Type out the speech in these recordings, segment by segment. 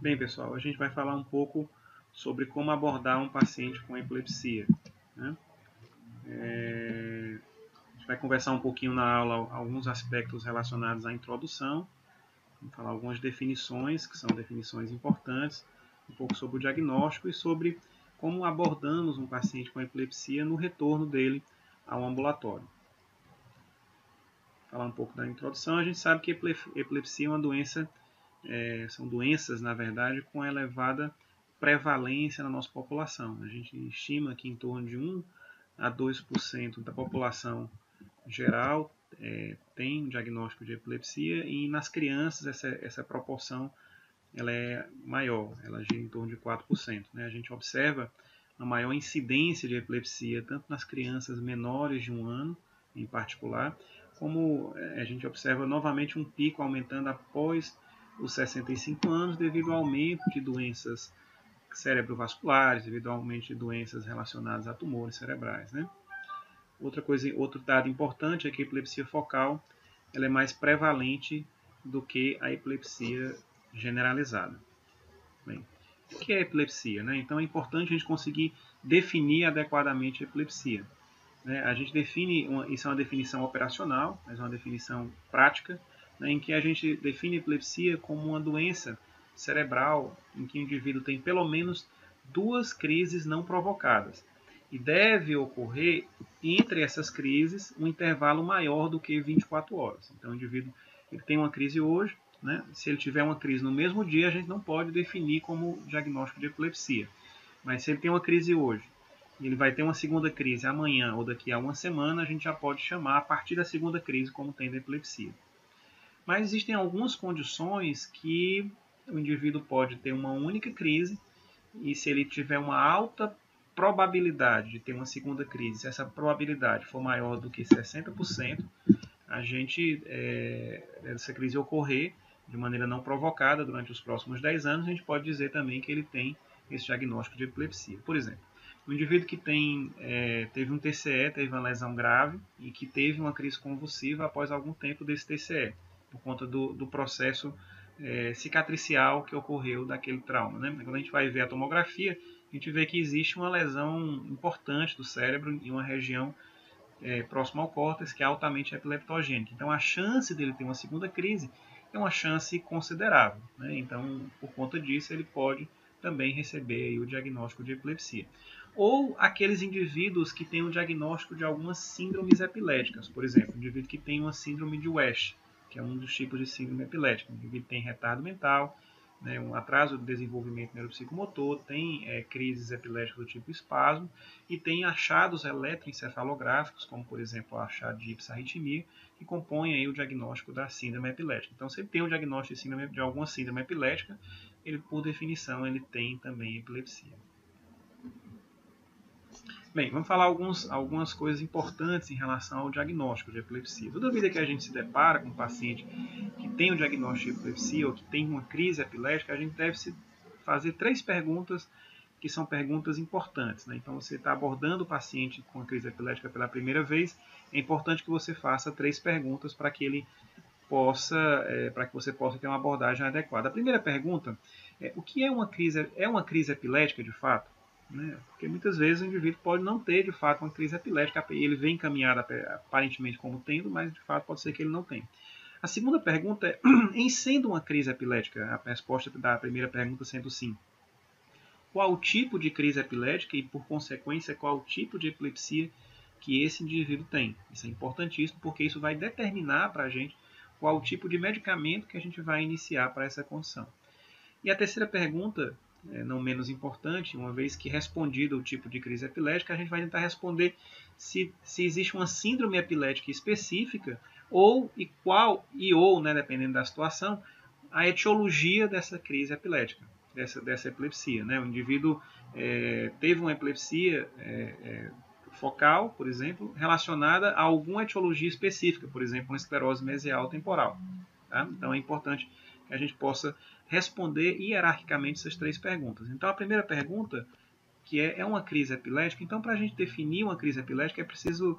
Bem, pessoal, a gente vai falar um pouco sobre como abordar um paciente com epilepsia, né? A gente vai conversar um pouquinho na aula alguns aspectos relacionados à introdução, vamos falar algumas definições, que são definições importantes, um pouco sobre o diagnóstico e sobre como abordamos um paciente com epilepsia no retorno dele ao ambulatório. Falar um pouco da introdução, a gente sabe que epilepsia é uma doença, são doenças, na verdade, com elevada prevalência na nossa população. A gente estima que em torno de 1 a 2% da população geral tem um diagnóstico de epilepsia e nas crianças essa proporção ela é maior, ela gira em torno de 4%. Né? A gente observa uma maior incidência de epilepsia tanto nas crianças menores de 1 ano, em particular, como a gente observa novamente um pico aumentando após os 65 anos devido ao aumento de doenças cerebrovasculares, devido ao aumento de doenças relacionadas a tumores cerebrais. Né? Outro dado importante é que a epilepsia focal ela é mais prevalente do que a epilepsia generalizada. Bem, o que é epilepsia? Né? Então é importante a gente conseguir definir adequadamente a epilepsia. A gente define, isso é uma definição operacional, mas é uma definição prática, né, em que a gente define a epilepsia como uma doença cerebral em que o indivíduo tem pelo menos 2 crises não provocadas. E deve ocorrer entre essas crises um intervalo maior do que 24 horas. Então o indivíduo ele tem uma crise hoje, né? Se ele tiver uma crise no mesmo dia, a gente não pode definir como diagnóstico de epilepsia. Mas se ele tem uma crise hoje, e ele vai ter uma segunda crise amanhã ou daqui a uma semana, a gente já pode chamar a partir da segunda crise como tendo epilepsia. Mas existem algumas condições que o indivíduo pode ter uma única crise e se ele tiver uma alta probabilidade de ter uma segunda crise, se essa probabilidade for maior do que 60%, essa crise ocorrer de maneira não provocada durante os próximos 10 anos, a gente pode dizer também que ele tem esse diagnóstico de epilepsia. Por exemplo, um indivíduo que teve um TCE, teve uma lesão grave e que teve uma crise convulsiva após algum tempo desse TCE, por conta do processo cicatricial que ocorreu daquele trauma. Né? Quando a gente vai ver a tomografia, a gente vê que existe uma lesão importante do cérebro em uma região próxima ao córtex que é altamente epileptogênica. Então a chance dele ter uma segunda crise é uma chance considerável. Né? Então, por conta disso, ele pode também receber aí o diagnóstico de epilepsia. Ou aqueles indivíduos que têm o diagnóstico de algumas síndromes epiléticas. Por exemplo, um indivíduo que tem uma síndrome de West, que é um dos tipos de síndrome epilética. Um indivíduo tem retardo mental, né, um atraso do desenvolvimento neuropsicomotor, tem crises epiléticas do tipo espasmo e tem achados eletroencefalográficos, como por exemplo o achado de ipsarritmia, que compõem aí o diagnóstico da síndrome epilética. Então, se ele tem um diagnóstico de alguma síndrome epilética, ele, por definição, ele tem também epilepsia. Bem, vamos falar algumas coisas importantes em relação ao diagnóstico de epilepsia. Toda vida que a gente se depara com um paciente que tem um diagnóstico de epilepsia ou que tem uma crise epilética, a gente deve se fazer 3 perguntas que são perguntas importantes. Né? Então, você está abordando o paciente com a crise epilética pela primeira vez, é importante que você faça 3 perguntas para que você possa ter uma abordagem adequada. A primeira pergunta é: o que é uma crise? É uma crise epilética de fato? Né? Porque muitas vezes o indivíduo pode não ter de fato uma crise epilética, ele vem encaminhado aparentemente como tendo, mas de fato pode ser que ele não tenha. A segunda pergunta é: em sendo uma crise epilética, a resposta da primeira pergunta sendo sim, qual o tipo de crise epilética e, por consequência, qual o tipo de epilepsia que esse indivíduo tem? Isso é importantíssimo porque isso vai determinar para a gente qual o tipo de medicamento que a gente vai iniciar para essa condição. E a terceira pergunta, não menos importante, uma vez que respondido o tipo de crise epilética, a gente vai tentar responder se existe uma síndrome epilética específica ou, né, dependendo da situação, a etiologia dessa crise epilética, dessa epilepsia. Né? O indivíduo teve uma epilepsia focal, por exemplo, relacionada a alguma etiologia específica, por exemplo, uma esclerose mesial temporal. Tá? Então é importante que a gente possa responder hierarquicamente essas 3 perguntas. Então a primeira pergunta, que é uma crise epilética, então para a gente definir uma crise epilética é preciso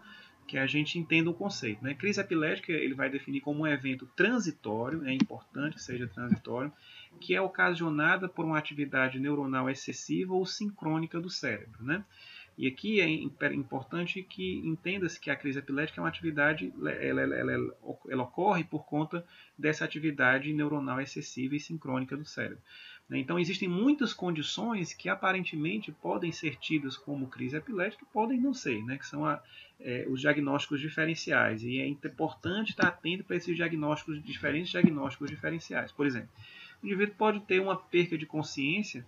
que a gente entenda o conceito, né? Crise epilética ele vai definir como um evento transitório, é importante que seja transitório, que é ocasionada por uma atividade neuronal excessiva ou sincrônica do cérebro, né? E aqui é importante que entenda-se que a crise epilética é uma atividade, ela ocorre por conta dessa atividade neuronal excessiva e sincrônica do cérebro. Então, existem muitas condições que aparentemente podem ser tidas como crise epilética e podem não ser, né? Que são os diagnósticos diferenciais. E é importante estar atento para esses diferentes diagnósticos diferenciais. Por exemplo, o indivíduo pode ter uma perca de consciência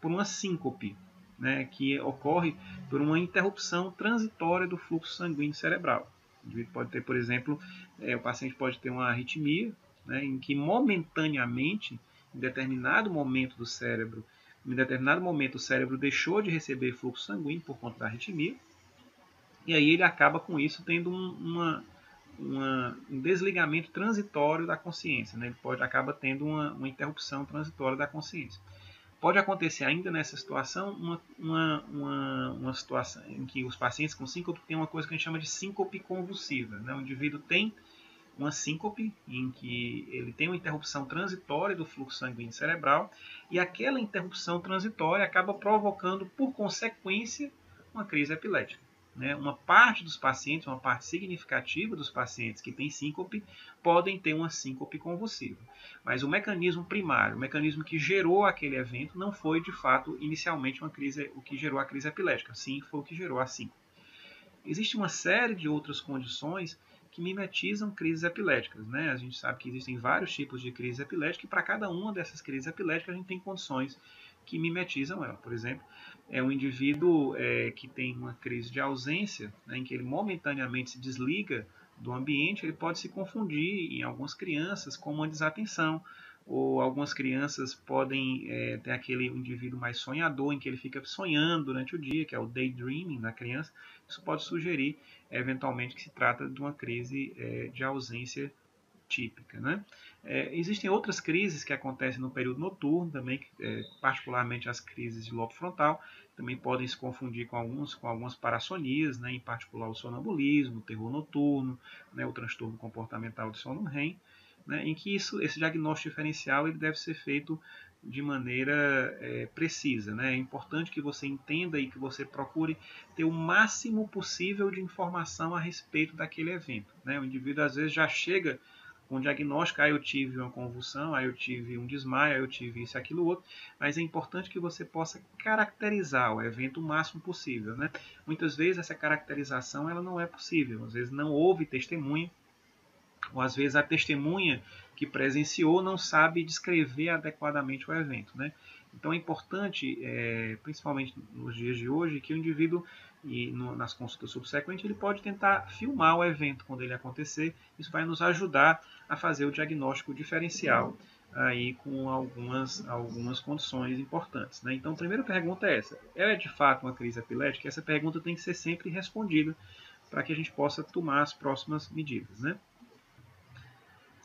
por uma síncope, né, que ocorre por uma interrupção transitória do fluxo sanguíneo cerebral. O indivíduo pode ter, por exemplo, o paciente pode ter uma arritmia, né, em que momentaneamente, em determinado momento do cérebro, em determinado momento o cérebro deixou de receber fluxo sanguíneo por conta da arritmia, e aí ele acaba com isso tendo um desligamento transitório da consciência, né? Ele acaba tendo uma interrupção transitória da consciência. Pode acontecer ainda nessa situação uma situação em que os pacientes com síncope têm uma coisa que a gente chama de síncope convulsiva, né? O indivíduo tem uma síncope em que ele tem uma interrupção transitória do fluxo sanguíneo cerebral e aquela interrupção transitória acaba provocando, por consequência, uma crise epilética. Uma parte dos pacientes, uma parte significativa dos pacientes que têm síncope, podem ter uma síncope convulsiva. Mas o mecanismo primário, o mecanismo que gerou aquele evento, não foi de fato inicialmente o que gerou a crise epilética, sim, foi o que gerou a síncope. Existe uma série de outras condições que mimetizam crises epiléticas. Né? A gente sabe que existem vários tipos de crise epilética e para cada uma dessas crises epiléticas a gente tem condições que mimetizam ela. Por exemplo, é um indivíduo que tem uma crise de ausência, né, em que ele momentaneamente se desliga do ambiente, ele pode se confundir em algumas crianças com uma desatenção, ou algumas crianças podem ter aquele indivíduo mais sonhador, em que ele fica sonhando durante o dia, que é o daydreaming da criança. Isso pode sugerir, eventualmente, que se trata de uma crise de ausência típica. Né? Existem outras crises que acontecem no período noturno, também, particularmente as crises de lobo frontal, também podem se confundir com algumas parassonias, né? Em particular o sonambulismo, o terror noturno, né? O transtorno comportamental de sono REM, né? Em que esse diagnóstico diferencial ele deve ser feito de maneira precisa. Né? É importante que você entenda e que você procure ter o máximo possível de informação a respeito daquele evento. Né? O indivíduo às vezes já chega com o diagnóstico, eu tive uma convulsão, eu tive um desmaio, eu tive isso, aquilo, outro, mas é importante que você possa caracterizar o evento o máximo possível. Né? Muitas vezes essa caracterização ela não é possível, às vezes não houve testemunha, ou às vezes a testemunha que presenciou não sabe descrever adequadamente o evento. Né? Então é importante, principalmente nos dias de hoje, que o indivíduo, nas consultas subsequentes, ele pode tentar filmar o evento quando ele acontecer. Isso vai nos ajudar a fazer o diagnóstico diferencial aí com algumas condições importantes. Né? Então a primeira pergunta é essa: é de fato uma crise epilética? Essa pergunta tem que ser sempre respondida para que a gente possa tomar as próximas medidas. Né?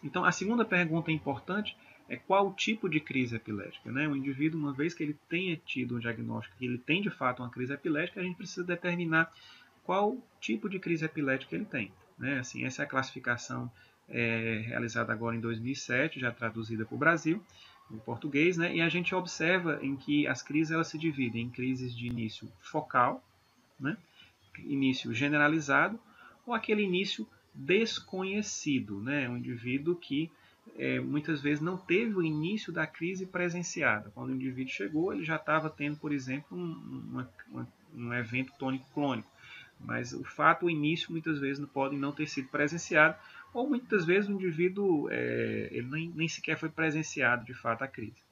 Então, a segunda pergunta importante é qual o tipo de crise epilética. Né? O indivíduo, uma vez que ele tenha tido um diagnóstico, que ele tem de fato uma crise epilética, a gente precisa determinar qual tipo de crise epilética ele tem. Né? Assim, essa é a classificação realizada agora em 2007, já traduzida para o Brasil, em português, né? E a gente observa em que as crises elas se dividem em crises de início focal, né? Início generalizado, ou aquele início desconhecido, né? Um indivíduo que muitas vezes não teve o início da crise presenciada. Quando o indivíduo chegou, ele já estava tendo, por exemplo, um evento tônico-clônico. Mas o fato, o início, muitas vezes pode não ter sido presenciado, ou muitas vezes o indivíduo ele nem sequer foi presenciado, de fato, a crise.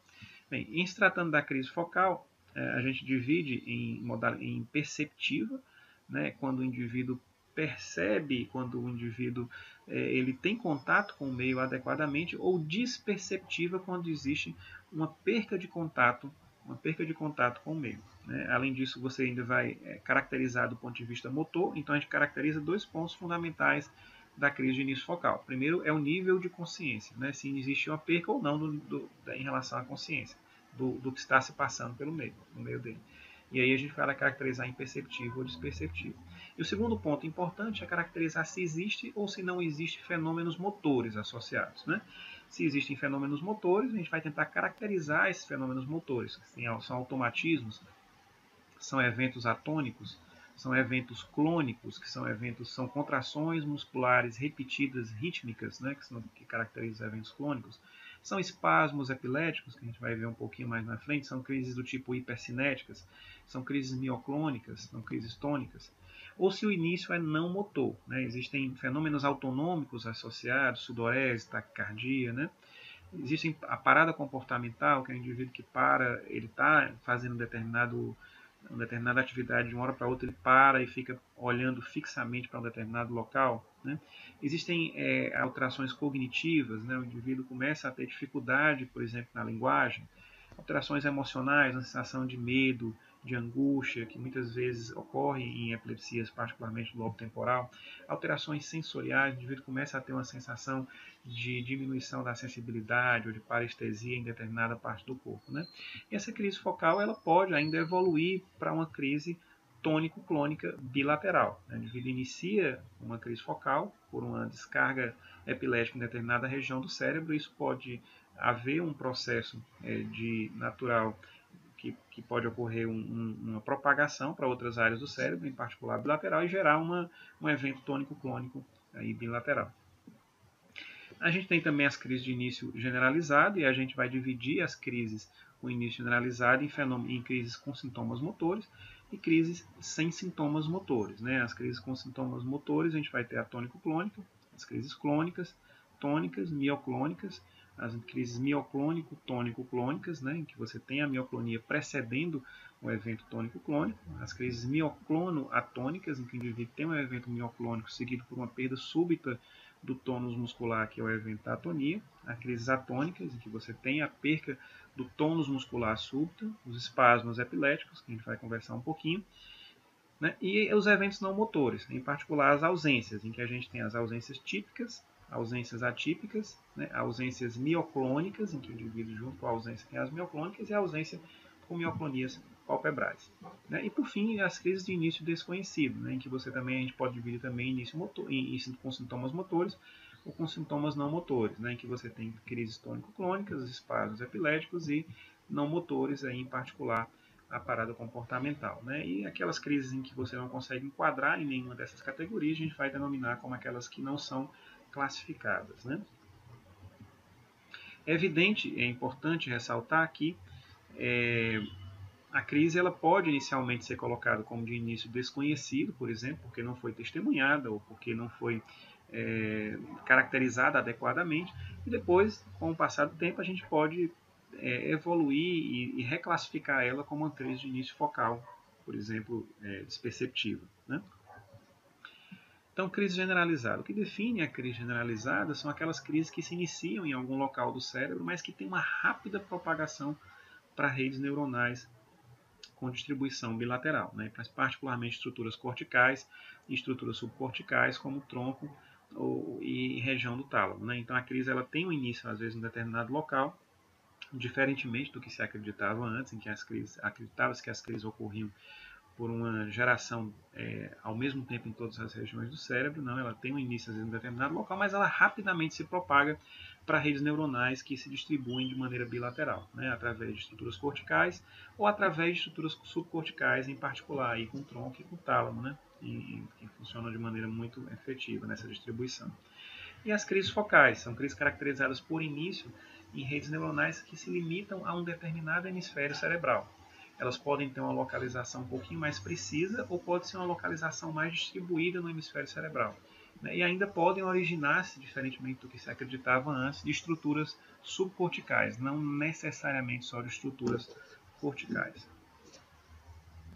Bem, em se tratando da crise focal, a gente divide em perceptiva, né, quando o indivíduo percebe, quando o indivíduo ele tem contato com o meio adequadamente, ou desperceptiva, quando existe uma perca de contato com o meio. Né? Além disso, você ainda vai caracterizar do ponto de vista motor, então a gente caracteriza dois pontos fundamentais da crise de início focal. Primeiro é o nível de consciência, né? Se existe uma perca ou não em relação à consciência do que está se passando no meio dele. E aí a gente vai caracterizar imperceptível ou desperceptível. E o segundo ponto importante é caracterizar se existe ou se não existe fenômenos motores associados, né? Se existem fenômenos motores, a gente vai tentar caracterizar esses fenômenos motores, que são automatismos, são eventos atônicos, são eventos clônicos, que são contrações musculares repetidas rítmicas, né, que caracterizam os eventos clônicos. São espasmos epiléticos, que a gente vai ver um pouquinho mais na frente, são crises do tipo hipercinéticas, são crises mioclônicas, são crises tônicas. Ou se o início é não motor, né, existem fenômenos autonômicos associados, sudorese, taquicardia, né. Existe a parada comportamental, que é o indivíduo que para, ele está fazendo uma determinada atividade, de uma hora para outra ele para e fica olhando fixamente para um determinado local. Né? Existem alterações cognitivas, né? O indivíduo começa a ter dificuldade, por exemplo, na linguagem, alterações emocionais, uma sensação de medo, de angústia, que muitas vezes ocorre em epilepsias, particularmente no lobo temporal, alterações sensoriais, o indivíduo começa a ter uma sensação de diminuição da sensibilidade ou de parestesia em determinada parte do corpo. Né? E essa crise focal ela pode ainda evoluir para uma crise tônico-clônica bilateral. O indivíduo inicia uma crise focal por uma descarga epilética em determinada região do cérebro, isso pode haver um processo de natural que pode ocorrer uma propagação para outras áreas do cérebro, em particular bilateral, e gerar um evento tônico-clônico aí bilateral. A gente tem também as crises de início generalizado, e a gente vai dividir as crises com início generalizado em crises com sintomas motores e crises sem sintomas motores. Né? As crises com sintomas motores, a gente vai ter a tônico-clônica, as crises clônicas, tônicas, mioclônicas, as crises mioclônico-tônico-clônicas, né, em que você tem a mioclonia precedendo o evento tônico-clônico, as crises mioclono-atônicas, em que o indivíduo tem um evento mioclônico seguido por uma perda súbita do tônus muscular, que é o evento da atonia, as crises atônicas, em que você tem a perca do tônus muscular súbita, os espasmos epiléticos, que a gente vai conversar um pouquinho, né, e os eventos não motores, em particular as ausências, em que a gente tem as ausências típicas, ausências atípicas, né, ausências mioclônicas, em que o indivíduo junto com a ausência tem as mioclônicas, e a ausência com mioclonias palpebrais. Né? E por fim, as crises de início desconhecido, né, em que você também, a gente pode dividir também início com sintomas motores ou com sintomas não motores, né, em que você tem crises tônico-clônicas, espasmos epiléticos e não motores, aí, em particular a parada comportamental. Né? E aquelas crises em que você não consegue enquadrar em nenhuma dessas categorias, a gente vai denominar como aquelas que não são classificadas. Né? É evidente, é importante ressaltar que a crise ela pode inicialmente ser colocada como de início desconhecido, por exemplo, porque não foi testemunhada ou porque não foi caracterizada adequadamente, e depois, com o passar do tempo, a gente pode evoluir e reclassificar ela como uma crise de início focal, por exemplo, desperceptiva. Né? Então, crise generalizada. O que define a crise generalizada são aquelas crises que se iniciam em algum local do cérebro, mas que têm uma rápida propagação para redes neuronais com distribuição bilateral, né? Particularmente estruturas corticais e estruturas subcorticais, como o tronco e região do tálamo. Né? Então, a crise ela tem um início, às vezes, em um determinado local, diferentemente do que se acreditava antes, em que acreditava-se que as crises ocorriam por uma geração ao mesmo tempo em todas as regiões do cérebro. Não, ela tem um início em um determinado local, mas ela rapidamente se propaga para redes neuronais que se distribuem de maneira bilateral, né, através de estruturas corticais ou através de estruturas subcorticais, em particular aí com o tronco e com o tálamo, né, que funcionam de maneira muito efetiva nessa distribuição. E as crises focais são crises caracterizadas por início em redes neuronais que se limitam a um determinado hemisfério cerebral. Elas podem ter uma localização um pouquinho mais precisa ou pode ser uma localização mais distribuída no hemisfério cerebral. E ainda podem originar-se, diferentemente do que se acreditava antes, de estruturas subcorticais, não necessariamente só de estruturas corticais.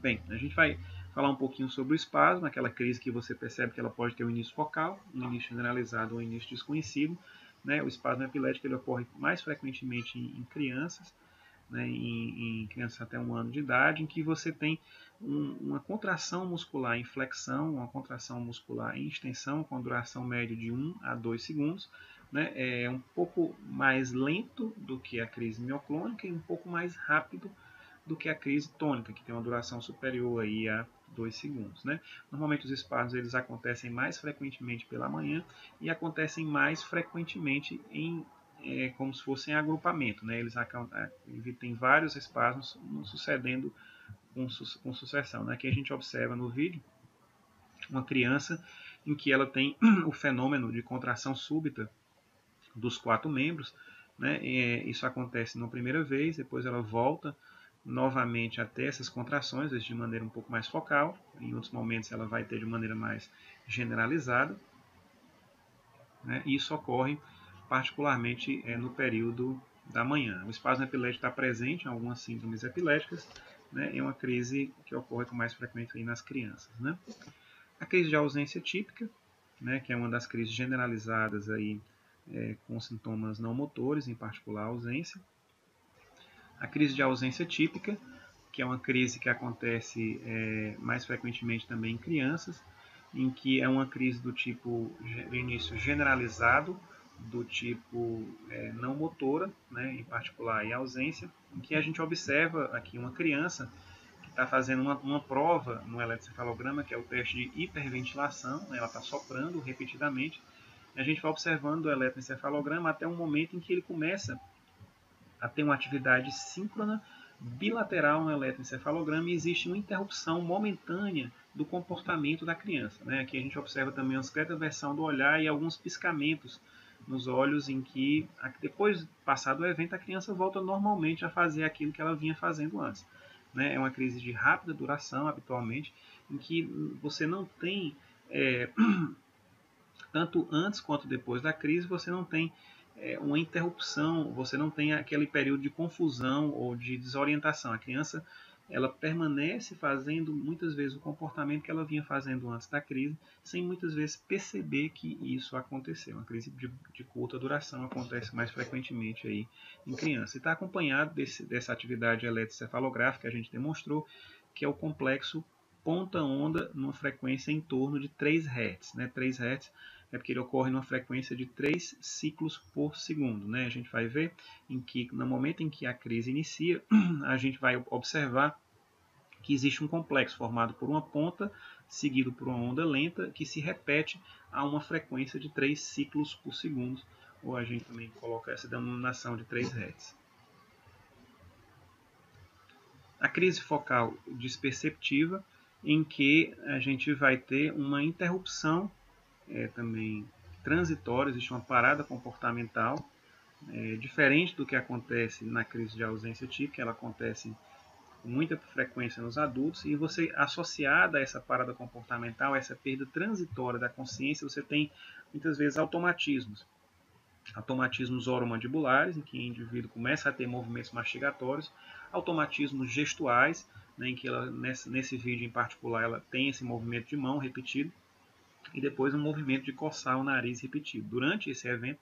Bem, a gente vai falar um pouquinho sobre o espasmo, aquela crise que você percebe que ela pode ter um início focal, um início generalizado ou um início desconhecido. Né? O espasmo epilético ele ocorre mais frequentemente em crianças, né, em crianças até 1 ano de idade, em que você tem uma contração muscular em flexão, uma contração muscular em extensão, com duração média de 1 a 2 segundos. Né, é um pouco mais lento do que a crise mioclônica e um pouco mais rápido do que a crise tônica, que tem uma duração superior aí a 2 segundos. Né? Normalmente os espasmos eles acontecem mais frequentemente pela manhã e acontecem mais frequentemente como se fosse em agrupamento. Né? Eles têm vários espasmos sucedendo com sucessão. Né? Aqui a gente observa no vídeo uma criança em que ela tem o fenômeno de contração súbita dos 4 membros. Né? Isso acontece na primeira vez, depois ela volta novamente a ter essas contrações, às vezes de maneira um pouco mais focal, em outros momentos ela vai ter de maneira mais generalizada. Né? E isso ocorre particularmente no período da manhã. O espasmo epilético está presente em algumas síndromes epiléticas, né? É uma crise que ocorre com mais frequência aí nas crianças. Né? A crise de ausência típica, né, que é uma das crises generalizadas aí, com sintomas não motores, em particular a ausência. A crise de ausência típica, que é uma crise que acontece mais frequentemente também em crianças, em que é uma crise do tipo de início generalizado, do tipo não motora, né, em particular a ausência, em que a gente observa aqui uma criança que está fazendo uma prova no eletroencefalograma, que é o teste de hiperventilação, né, ela está soprando repetidamente, e a gente vai observando o eletroencefalograma até um momento em que ele começa a ter uma atividade síncrona bilateral no eletroencefalograma e existe uma interrupção momentânea do comportamento da criança. Né? Aqui a gente observa também uma discreta versão do olhar e alguns piscamentos nos olhos em que, depois passado o evento, a criança volta normalmente a fazer aquilo que ela vinha fazendo antes. Né? É uma crise de rápida duração, habitualmente, em que você não tem, tanto antes quanto depois da crise, você não tem uma interrupção, você não tem aquele período de confusão ou de desorientação. A criança ela permanece fazendo muitas vezes o comportamento que ela vinha fazendo antes da crise, sem muitas vezes perceber que isso aconteceu. Uma crise de curta duração acontece mais frequentemente aí em criança. E está acompanhado dessa atividade eletroencefalográfica que a gente demonstrou, que é o complexo ponta-onda numa frequência em torno de 3 Hz. Né? 3 Hz é porque ele ocorre numa frequência de 3 ciclos por segundo. Né? A gente vai ver em que, no momento em que a crise inicia, a gente vai observar que existe um complexo formado por uma ponta, seguido por uma onda lenta, que se repete a uma frequência de 3 ciclos por segundo, ou a gente também coloca essa denominação de 3 Hz. A crise focal desperceptiva, em que a gente vai ter uma interrupção também transitória, existe uma parada comportamental, diferente do que acontece na crise de ausência típica, ela acontece com muita frequência nos adultos, e você, associada a essa parada comportamental, essa perda transitória da consciência, você tem muitas vezes automatismos oromandibulares, em que o indivíduo começa a ter movimentos mastigatórios, automatismos gestuais, né, em que ela, nesse vídeo em particular, ela tem esse movimento de mão repetido, e depois um movimento de coçar o nariz repetido. Durante esse evento,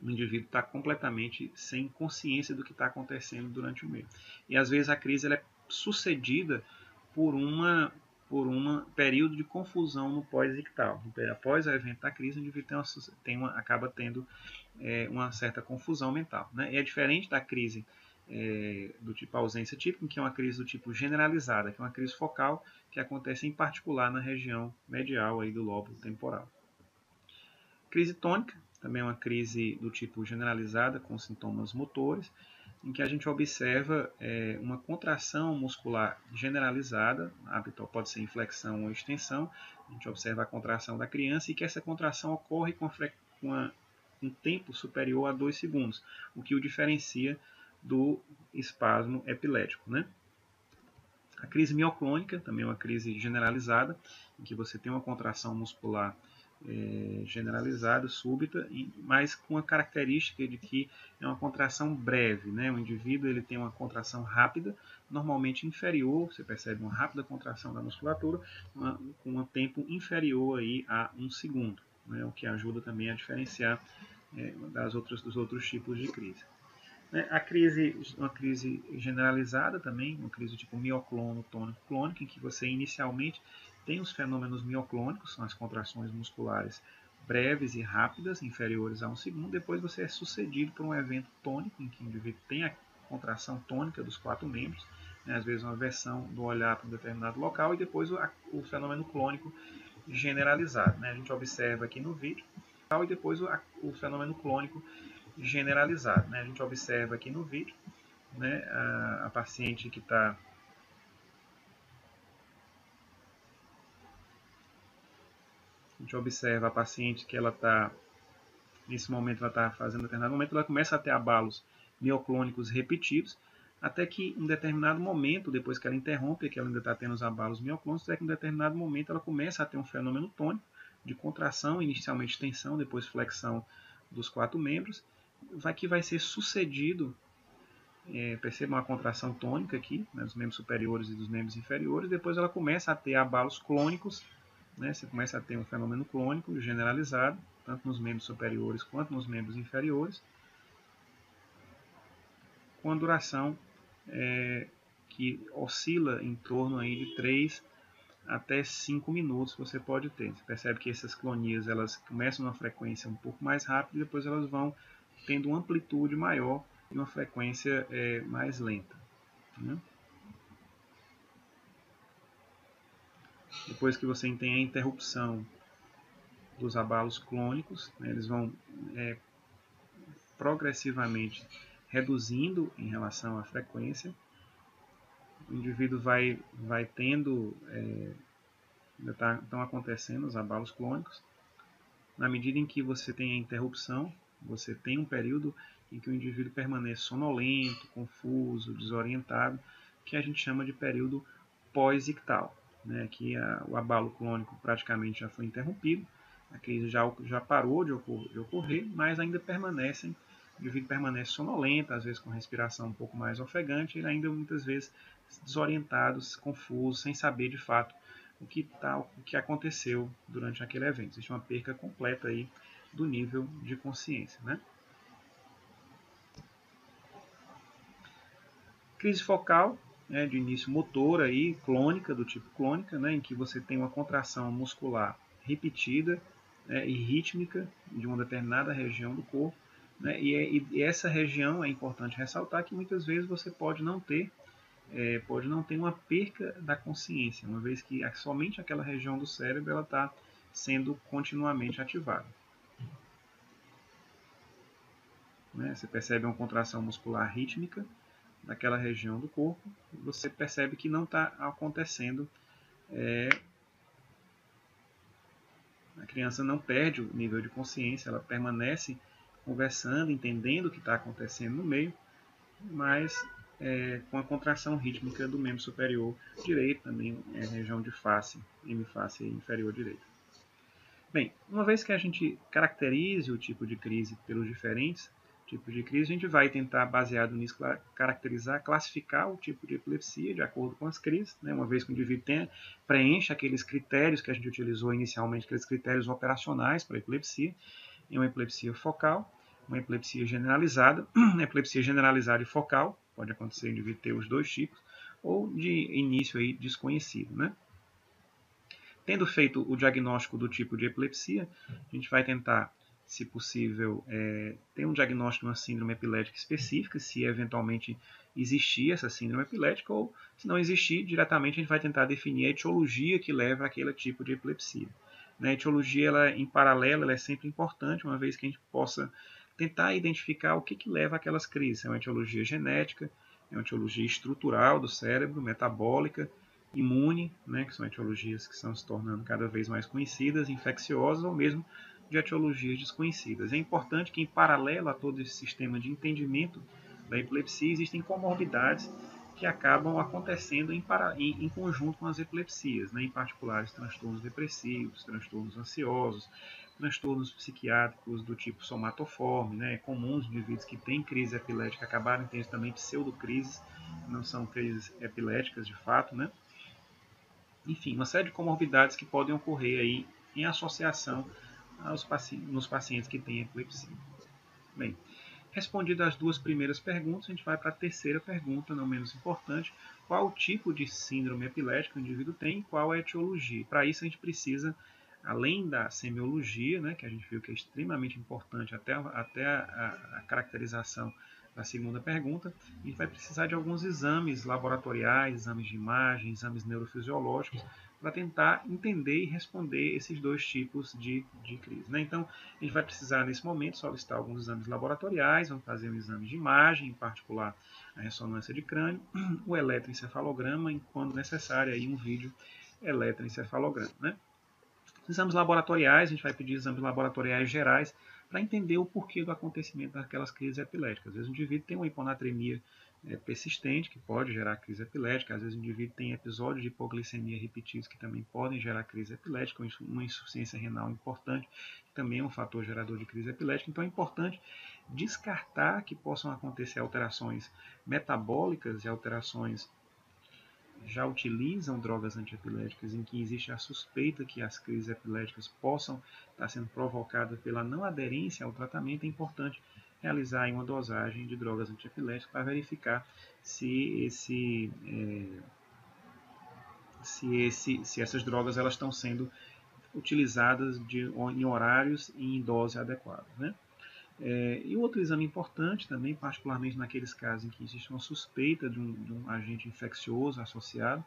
o indivíduo está completamente sem consciência do que está acontecendo durante o meio. E às vezes a crise ela é sucedida por um período de confusão no pós-ictal. Após o evento da crise, o indivíduo acaba tendo uma certa confusão mental. Né? E é diferente da crise do tipo ausência típica, que é uma crise do tipo generalizada, que é uma crise focal que acontece em particular na região medial aí do lóbulo temporal. Crise tônica, também é uma crise do tipo generalizada, com sintomas motores, em que a gente observa uma contração muscular generalizada, habitual pode ser inflexão ou extensão, a gente observa a contração da criança e que essa contração ocorre com um tempo superior a 2 segundos, o que o diferencia do espasmo epilético. Né? A crise mioclônica, também é uma crise generalizada, em que você tem uma contração muscular generalizada, súbita, mas com a característica de que é uma contração breve. Né? O indivíduo ele tem uma contração rápida, normalmente inferior, você percebe uma rápida contração da musculatura, com um tempo inferior aí a 1 segundo, né? O que ajuda também a diferenciar dos outros tipos de crise. Uma crise generalizada também, uma crise tipo mioclono, tônico, clônico, em que você inicialmente tem os fenômenos mioclônicos, são as contrações musculares breves e rápidas, inferiores a 1 segundo, depois você é sucedido por um evento tônico, em que o indivíduo tem contração tônica dos 4 membros, né? Às vezes uma versão do olhar para um determinado local, e depois o fenômeno clônico generalizado, né? A gente observa aqui no vídeo, e depois o fenômeno clônico generalizado, né? A gente observa aqui no vídeo, né, a paciente que está observa a paciente que ela está, nesse momento ela está fazendo, em determinado momento ela começa a ter abalos mioclônicos repetidos, até que em um determinado momento, depois que ela interrompe, que ela ainda está tendo os abalos mioclônicos, até que em um determinado momento ela começa a ter um fenômeno tônico de contração, inicialmente tensão, depois flexão dos 4 membros, que vai ser sucedido, percebam a contração tônica aqui, né, dos membros superiores e dos membros inferiores, depois ela começa a ter abalos clônicos, né, você começa a ter um fenômeno clônico generalizado, tanto nos membros superiores quanto nos membros inferiores, com a duração que oscila em torno aí de 3 até 5 minutos você pode ter. Você percebe que essas clonias elas começam numa frequência um pouco mais rápida e depois elas vão tendo uma amplitude maior e uma frequência mais lenta, né? Depois que você tem a interrupção dos abalos clônicos, né, eles vão progressivamente reduzindo em relação à frequência. O indivíduo vai tendo, estão acontecendo os abalos clônicos. Na medida em que você tem a interrupção, você tem um período em que o indivíduo permanece sonolento, confuso, desorientado, que a gente chama de período pós-ictal, né? Que o abalo clônico praticamente já foi interrompido, a crise já parou de ocorrer, mas ainda permanecem, o indivíduo permanece sonolento, às vezes com respiração um pouco mais ofegante, e ainda muitas vezes desorientado, confuso, sem saber de fato o que aconteceu durante aquele evento. Existe uma perca completa aí do nível de consciência, né? Crise focal, né, de início motor aí, clônica, do tipo clônica, né, em que você tem uma contração muscular repetida, né, e rítmica de uma determinada região do corpo, né, e essa região é importante ressaltar que muitas vezes você pode não ter uma perca da consciência, uma vez que somente aquela região do cérebro está sendo continuamente ativada. Né? Você percebe uma contração muscular rítmica daquela região do corpo, e você percebe que não está acontecendo, a criança não perde o nível de consciência, ela permanece conversando, entendendo o que está acontecendo no meio, mas com a contração rítmica do membro superior direito, também região de face, hemifácie inferior direita. Bem, uma vez que a gente caracterize o tipo de crise pelos diferentes tipos de crise, a gente vai tentar, baseado nisso, caracterizar, classificar o tipo de epilepsia de acordo com as crises, né? Uma vez que o indivíduo preenche aqueles critérios que a gente utilizou inicialmente, aqueles critérios operacionais para a epilepsia, em uma epilepsia focal, uma epilepsia generalizada, epilepsia generalizada e focal, pode acontecer o indivíduo ter os dois tipos, ou de início aí desconhecido, né? Tendo feito o diagnóstico do tipo de epilepsia, a gente vai tentar, se possível, ter um diagnóstico de uma síndrome epilética específica, se eventualmente existir essa síndrome epilética, ou se não existir, diretamente a gente vai tentar definir a etiologia que leva àquele tipo de epilepsia. A etiologia, ela, em paralelo, ela é sempre importante, uma vez que a gente possa tentar identificar o que leva àquelas crises. É uma etiologia genética, é uma etiologia estrutural do cérebro, metabólica, imune, né, que são etiologias que estão se tornando cada vez mais conhecidas, infecciosas ou mesmo de etiologias desconhecidas. É importante que, em paralelo a todo esse sistema de entendimento da epilepsia, existem comorbidades que acabam acontecendo em conjunto com as epilepsias, né, em particular os transtornos depressivos, transtornos ansiosos, transtornos psiquiátricos do tipo somatoforme, né, é comum os indivíduos que têm crise epilética acabarem tendo também pseudocrises, não são crises epiléticas de fato, né? Enfim, uma série de comorbidades que podem ocorrer aí em associação nos pacientes que têm epilepsia. Bem, respondidas as duas primeiras perguntas, a gente vai para a terceira pergunta, não menos importante: qual o tipo de síndrome epilética o indivíduo tem e qual é a etiologia? Para isso a gente precisa, além da semiologia, né, que a gente viu que é extremamente importante até a caracterização da segunda pergunta, a gente vai precisar de alguns exames laboratoriais, exames de imagem, exames neurofisiológicos, para tentar entender e responder esses dois tipos de crise. Né? Então, a gente vai precisar, nesse momento, solicitar alguns exames laboratoriais, vamos fazer um exame de imagem, em particular a ressonância de crânio, o eletroencefalograma e, quando necessário, aí um vídeo eletroencefalograma. Né? Os exames laboratoriais, a gente vai pedir exames laboratoriais gerais para entender o porquê do acontecimento daquelas crises epiléticas. Às vezes o indivíduo tem uma hiponatremia persistente, que pode gerar crise epilética. Às vezes o indivíduo tem episódios de hipoglicemia repetidos, que também podem gerar crise epilética. Uma insuficiência renal importante, que também é um fator gerador de crise epilética. Então é importante descartar que possam acontecer alterações metabólicas e alterações já utilizam drogas antiepiléticas em que existe a suspeita que as crises epiléticas possam estar sendo provocadas pela não aderência ao tratamento, é importante realizar uma dosagem de drogas antiepiléticas para verificar se essas drogas elas estão sendo utilizadas em horários e em dose adequadas. Né? E outro exame importante também, particularmente naqueles casos em que existe uma suspeita de um agente infeccioso associado,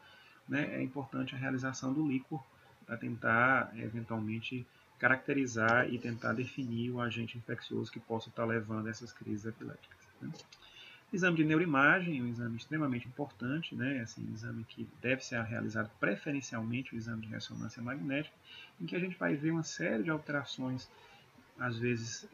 né, é importante a realização do líquor para tentar, eventualmente, caracterizar e tentar definir o agente infeccioso que possa estar levando a essas crises epiléticas. Né? Exame de neuroimagem é um exame extremamente importante, né? Assim, um exame que deve ser realizado preferencialmente, o exame de ressonância magnética, em que a gente vai ver uma série de alterações às vezes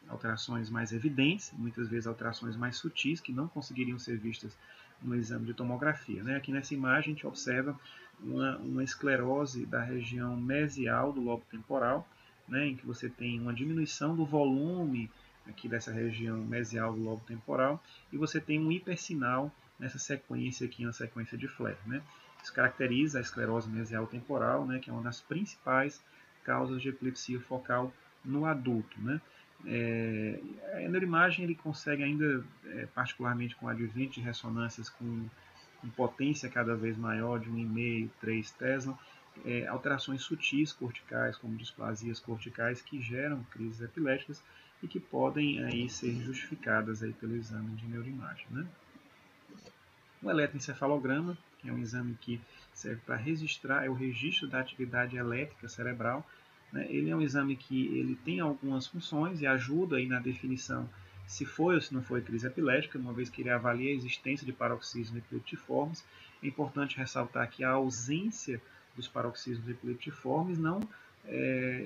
alterações mais evidentes, muitas vezes alterações mais sutis, que não conseguiriam ser vistas no exame de tomografia. Né? Aqui nessa imagem a gente observa uma esclerose da região mesial do lobo temporal, né? Em que você tem uma diminuição do volume aqui dessa região mesial do lobo temporal, e você tem um hipersinal nessa sequência aqui, uma sequência de flare. Né? Isso caracteriza a esclerose mesial temporal, né? Que é uma das principais causas de epilepsia focal no adulto. Né? A neuroimagem ele consegue ainda, particularmente com o advento de ressonâncias com potência cada vez maior, de 1,5, 3 Tesla, alterações sutis corticais, como displasias corticais, que geram crises epiléticas e que podem aí ser justificadas aí pelo exame de neuroimagem. Né? O eletroencefalograma, que é um exame que serve para registrar, é o registro da atividade elétrica cerebral. Né? Ele é um exame que ele tem algumas funções e ajuda aí na definição se foi ou se não foi crise epilética, uma vez que ele avalia a existência de paroxismos epileptiformes. É importante ressaltar que a ausência dos paroxismos epileptiformes não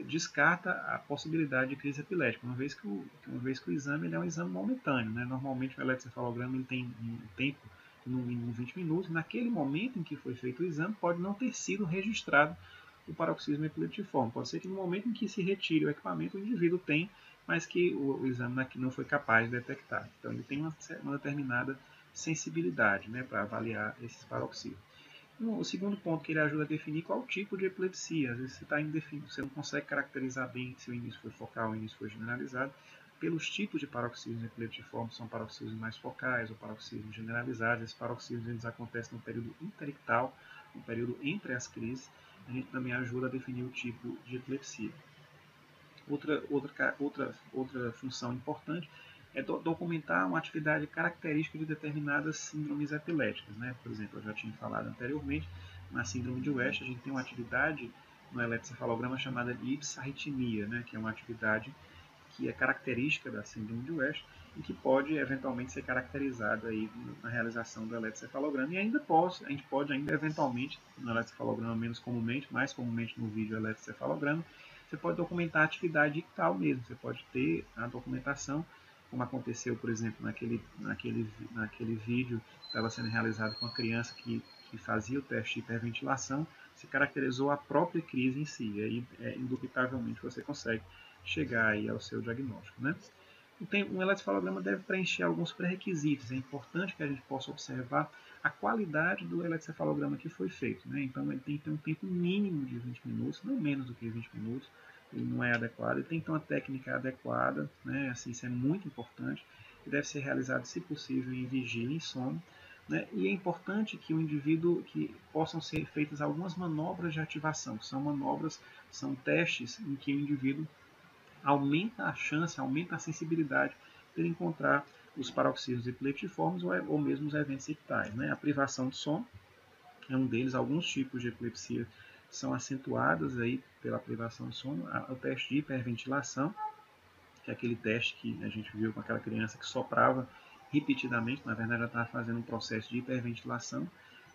descarta a possibilidade de crise epilética, uma vez que o exame ele é um exame momentâneo. Né? Normalmente o eletroencefalograma ele tem um tempo no mínimo 20 minutos. Naquele momento em que foi feito o exame, pode não ter sido registrado o paroxismo epileptiforme. Pode ser que no momento em que se retire o equipamento, o indivíduo tem, mas que o exame não foi capaz de detectar. Então, ele tem uma determinada sensibilidade, né, para avaliar esses paroxismos. O segundo ponto que ele ajuda a definir qual o tipo de epilepsia. Às vezes você está indefinido, você não consegue caracterizar bem se o início foi focal ou o início foi generalizado. Pelos tipos de paroxismos epileptiformes, são paroxismos mais focais ou paroxismos generalizados. Esses paroxismos eles acontecem no período interictal, no período entre as crises. A gente também ajuda a definir o tipo de epilepsia. Outra função importante é documentar uma atividade característica de determinadas síndromes epiléticas. Né? Por exemplo, eu já tinha falado anteriormente, na síndrome de West, a gente tem uma atividade no eletroencefalograma chamada de ipsarritmia, né? Que é uma atividade que é característica da síndrome de West e que pode eventualmente ser caracterizada aí na realização do eletroencefalograma. E a gente pode ainda eventualmente, no eletroencefalograma menos comumente, mais comumente no vídeo eletroencefalograma, você pode documentar a atividade ictal mesmo. Você pode ter a documentação, como aconteceu, por exemplo, naquele vídeo que estava sendo realizado com a criança que fazia o teste de hiperventilação, se caracterizou a própria crise em si. E aí, indubitavelmente, você consegue chegar aí ao seu diagnóstico. Né? Um eletroencefalograma deve preencher alguns pré-requisitos. É importante que a gente possa observar a qualidade do eletroencefalograma que foi feito. Né? Então, ele tem que ter um tempo mínimo de 20 minutos, não menos do que 20 minutos. Ele não é adequado. Ele tem que ter uma técnica adequada, né? Assim, isso é muito importante. E deve ser realizado, se possível, em vigília e em sono. Né? E é importante que o indivíduo, que possam ser feitas algumas manobras de ativação. São testes em que o indivíduo aumenta a chance, aumenta a sensibilidade de ele encontrar os paroxismos epileptiformes ou mesmo os eventos ictais, né? A privação de sono é um deles. Alguns tipos de epilepsia são acentuadas aí pela privação de sono. O teste de hiperventilação, que é aquele teste que a gente viu com aquela criança que soprava repetidamente, na verdade ela estava fazendo um processo de hiperventilação.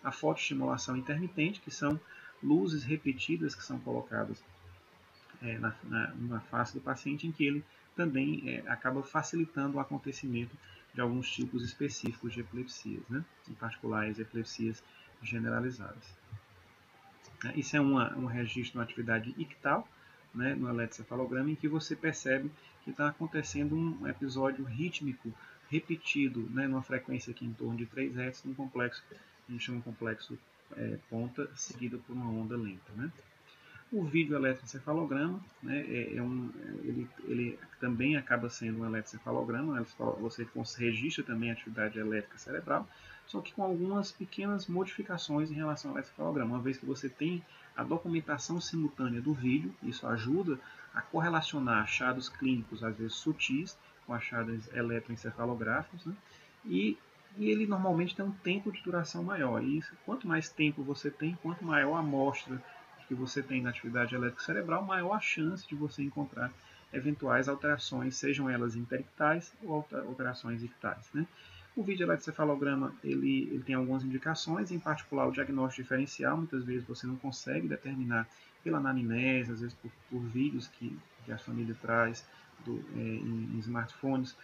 A fotoestimulação intermitente, que são luzes repetidas que são colocadas na face do paciente, em que ele também acaba facilitando o acontecimento de alguns tipos específicos de epilepsias, né? Em particular as epilepsias generalizadas. Isso é um registro de uma atividade ictal, né, no eletrocefalograma, em que você percebe que está acontecendo um episódio rítmico repetido, né, numa frequência aqui em torno de 3 Hz, num complexo, a gente chama de complexo ponta, seguida por uma onda lenta. Né? O vídeo eletroencefalograma, né, ele também acaba sendo um eletroencefalograma, você registra também a atividade elétrica cerebral, só que com algumas pequenas modificações em relação ao eletroencefalograma, uma vez que você tem a documentação simultânea do vídeo, isso ajuda a correlacionar achados clínicos, às vezes sutis, com achados eletroencefalográficos, né, e ele normalmente tem um tempo de duração maior, e isso, quanto mais tempo você tem, quanto maior a amostra que você tem na atividade elétrica cerebral, maior a chance de você encontrar eventuais alterações, sejam elas interictais ou alterações ictais. Né? O vídeo eletrocefalograma ele tem algumas indicações, em particular o diagnóstico diferencial. Muitas vezes você não consegue determinar pela anamnese, às vezes por vídeos que a família traz em smartphones,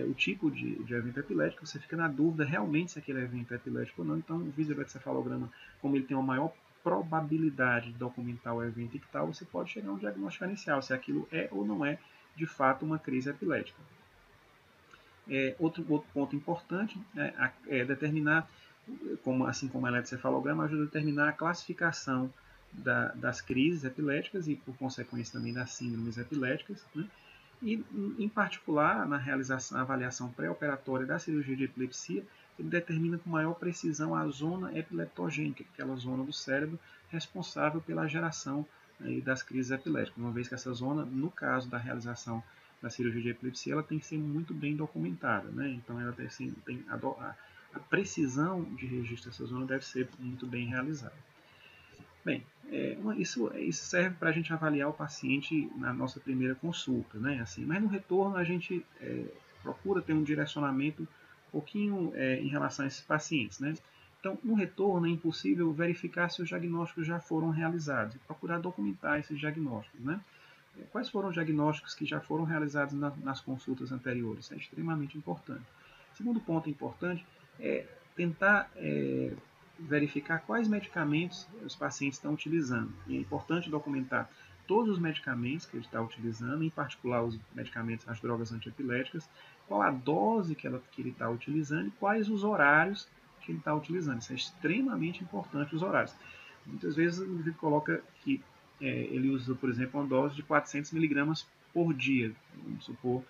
o tipo de evento epilético, você fica na dúvida realmente se aquele evento é epilético ou não. Então, o vídeo eletrocefalograma, como ele tem uma maior probabilidade de documentar o evento ictal, você pode chegar a um diagnóstico inicial, se aquilo é ou não é de fato uma crise epilética. Outro ponto importante é determinar, assim como o eletrocefalograma, ajuda a determinar a classificação das crises epiléticas e, por consequência, também das síndromes epiléticas, né? E, em particular, na avaliação pré-operatória da cirurgia de epilepsia, ele determina com maior precisão a zona epileptogênica, aquela zona do cérebro responsável pela geração das crises epiléticas, uma vez que essa zona, no caso da realização da cirurgia de epilepsia, ela tem que ser muito bem documentada, né? Então, ela a precisão de registro dessa zona deve ser muito bem realizada. Bem, isso serve para a gente avaliar o paciente na nossa primeira consulta, né? Assim, mas no retorno a gente procura ter um direcionamento um pouquinho em relação a esses pacientes, né? Então, no retorno é impossível verificar se os diagnósticos já foram realizados e procurar documentar esses diagnósticos, né? Quais foram os diagnósticos que já foram realizados nas consultas anteriores? É extremamente importante. Segundo ponto importante é tentar verificar quais medicamentos os pacientes estão utilizando. E é importante documentar todos os medicamentos que ele está utilizando, em particular os medicamentos, as drogas antiepiléticas, qual a dose que ele está utilizando e quais os horários que ele está utilizando. Isso é extremamente importante, os horários. Muitas vezes o indivíduo coloca que ele usa, por exemplo, uma dose de 400 mg por dia, vamos supor,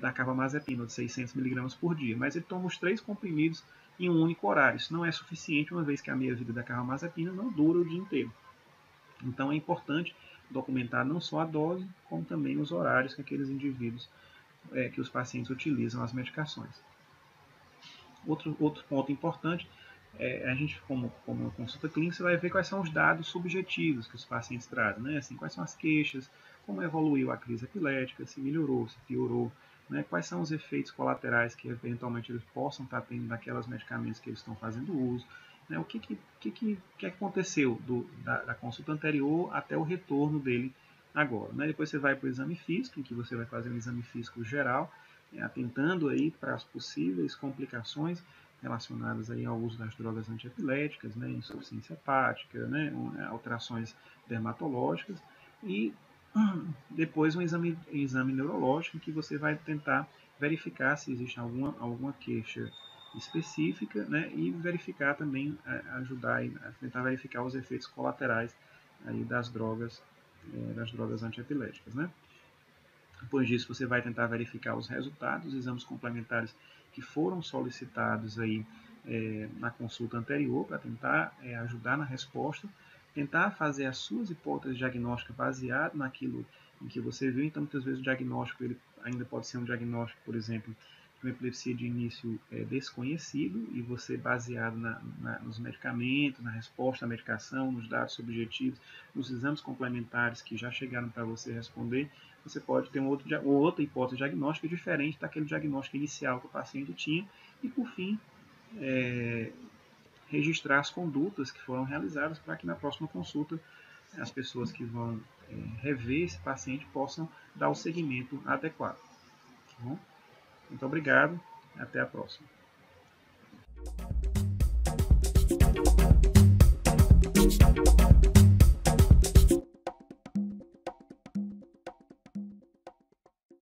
da carbamazepina, de 600 mg por dia, mas ele toma os 3 comprimidos em um único horário. Isso não é suficiente, uma vez que a meia-vida da carbamazepina não dura o dia inteiro. Então é importante documentar não só a dose, como também os horários que aqueles indivíduos, que os pacientes utilizam as medicações. Outro ponto importante a gente, como consulta clínica, você vai ver quais são os dados subjetivos que os pacientes trazem, né? Assim, quais são as queixas, como evoluiu a crise epilética, se melhorou, se piorou, né? Quais são os efeitos colaterais que eventualmente eles possam estar tendo daquelas medicamentos que eles estão fazendo uso, né? O que aconteceu da consulta anterior até o retorno dele agora, né? Depois você vai para o exame físico, em que você vai fazer um exame físico geral, atentando aí para as possíveis complicações relacionadas aí ao uso das drogas antiepiléticas, né, insuficiência hepática, né, alterações dermatológicas e depois um exame neurológico em que você vai tentar verificar se existe alguma queixa específica, né, e verificar também, ajudar a tentar verificar os efeitos colaterais aí das drogas antiepiléticas, né. Depois disso, você vai tentar verificar os resultados dos exames complementares que foram solicitados aí na consulta anterior para tentar ajudar na resposta, tentar fazer as suas hipóteses diagnósticas baseado naquilo em que você viu. Então, muitas vezes o diagnóstico ele ainda pode ser um diagnóstico, por exemplo, uma epilepsia de início desconhecido, e você, baseado nos medicamentos, na resposta à medicação, nos dados subjetivos, nos exames complementares que já chegaram para você responder, você pode ter outra hipótese diagnóstica diferente daquele diagnóstico inicial que o paciente tinha, e, por fim, registrar as condutas que foram realizadas para que na próxima consulta as pessoas que vão rever esse paciente possam dar o seguimento adequado. Tá bom? Muito obrigado, até a próxima.